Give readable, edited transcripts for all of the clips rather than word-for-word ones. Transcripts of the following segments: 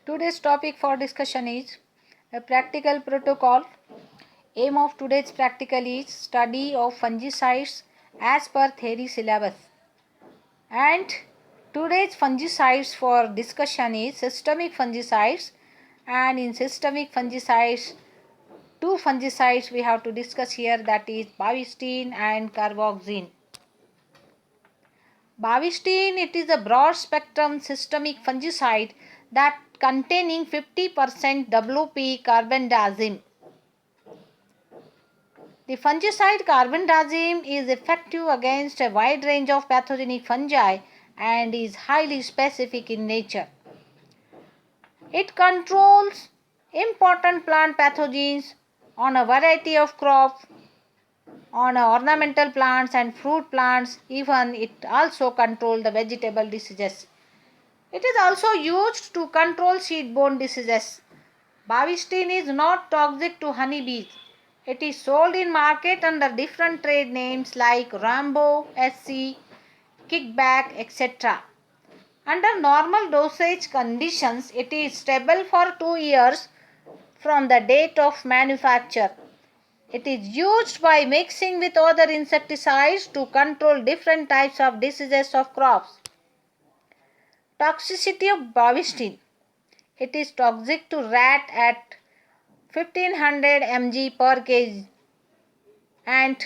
Today's topic for discussion is a practical protocol. Aim of today's practical is study of fungicides as per theory syllabus. And today's fungicides for discussion is systemic fungicides, and in systemic fungicides, two fungicides we have to discuss here, that is bavistine and carboxyne. Bavistine, it is a broad spectrum systemic fungicide that containing 50% WP carbendazim. The fungicide carbendazim is effective against a wide range of pathogenic fungi and is highly specific in nature. It controls important plant pathogens on a variety of crops, on ornamental plants and fruit plants. Even it also controls the vegetable diseases. It is also used to control seed-borne diseases. Bavistine is not toxic to honeybees. It is sold in market under different trade names like Rambo, SC, Kickback, etc. Under normal dosage conditions, it is stable for 2 years from the date of manufacture. It is used by mixing with other insecticides to control different types of diseases of crops. Toxicity of bavistine. It is toxic to rat at 1500 mg per kg and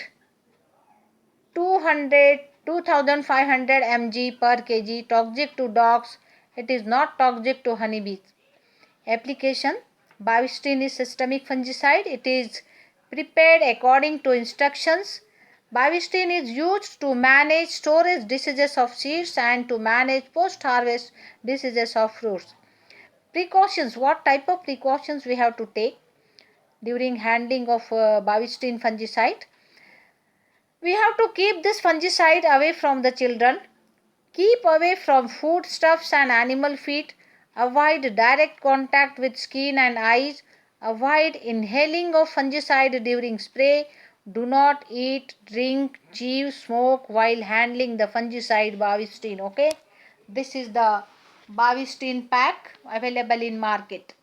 2500 mg per kg. Toxic to dogs. It is not toxic to honeybees. Application. Bavistine is systemic fungicide. It is prepared according to instructions. Bavistine is used to manage storage diseases of seeds and to manage post-harvest diseases of fruits. Precautions. What type of precautions we have to take during handling of bavistine fungicide? We have to keep this fungicide away from the children. Keep away from foodstuffs and animal feed. Avoid direct contact with skin and eyes. Avoid inhaling of fungicide during spray. Do not eat, drink, chew, smoke while handling the fungicide bavistine. Okay, this is the bavistine pack available in market.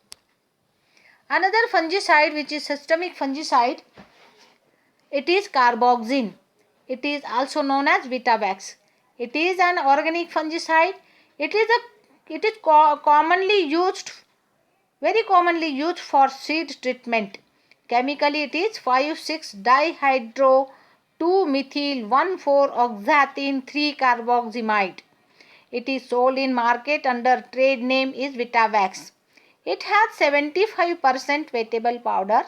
Another fungicide which is systemic fungicide, it is carboxyne. It is also known as Vitavax. It is an organic fungicide. It is commonly used, very commonly used for seed treatment. Chemically, it is 5,6-dihydro-2-methyl-1,4-oxathine-3-carboxymide. It is sold in market under trade name is Vitavax. It has 75% wettable powder,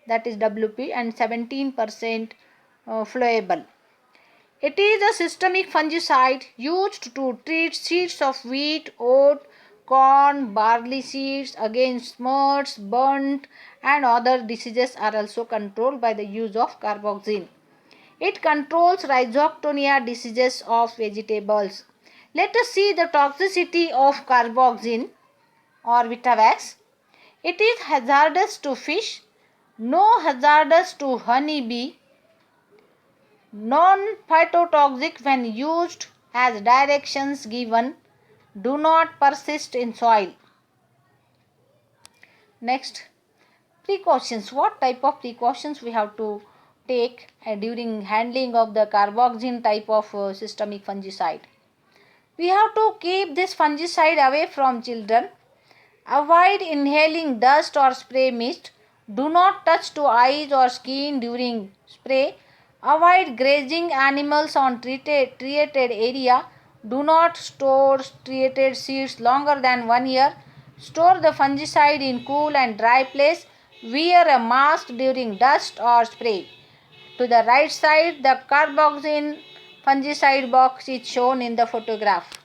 that is WP, and 17% flowable. It is a systemic fungicide used to treat seeds of wheat, oat, corn, barley seeds against smut, burnt and other diseases are also controlled by the use of carboxyne. It controls rhizoctonia diseases of vegetables. Let us see the toxicity of carboxyne or Vitavax. It is hazardous to fish, no hazardous to honeybee, non-phytotoxic when used as directions given. Do not persist in soil. Next, precautions. What type of precautions we have to take during handling of the carboxyne type of systemic fungicide? We have to keep this fungicide away from children. Avoid inhaling dust or spray mist. Do not touch to eyes or skin during spray. Avoid grazing animals on treated area. Do not store treated seeds longer than 1 year. Store the fungicide in cool and dry place. Wear a mask during dust or spray. To the right side, the carboxyne fungicide box is shown in the photograph.